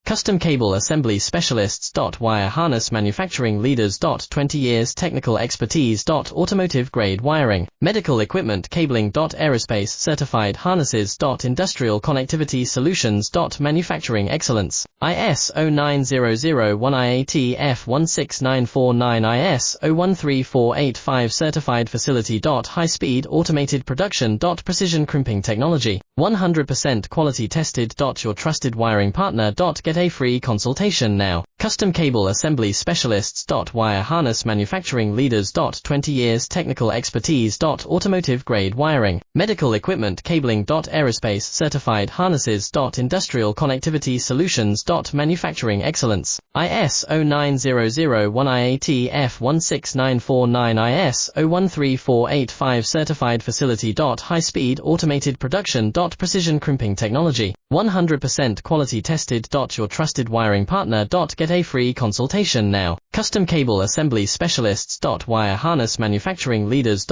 Custom Cable Assembly Specialists. Wire Harness Manufacturing Leaders. 20 years technical expertise. Automotive grade wiring, medical equipment cabling. Aerospace certified harnesses. Industrial connectivity solutions. Manufacturing excellence. ISO 9001 IAT F16949 ISO 13485 certified facility. High speed automated production. Precision crimping technology, 100% quality tested. Your trusted wiring partner. Get a free consultation now. Custom Cable Assembly Specialists. Wire Harness Manufacturing Leaders. 20 years technical expertise. Automotive grade wiring, medical equipment cabling. Aerospace certified harnesses. Industrial connectivity solutions. Manufacturing excellence. ISO 9001 IAT F16949 ISO 13485 certified facility. High speed automated production. Precision crimping technology, 100% quality tested. Your trusted wiring partner. Get a free consultation now. Custom Cable Assembly Specialists. Wire Harness Manufacturing Leaders.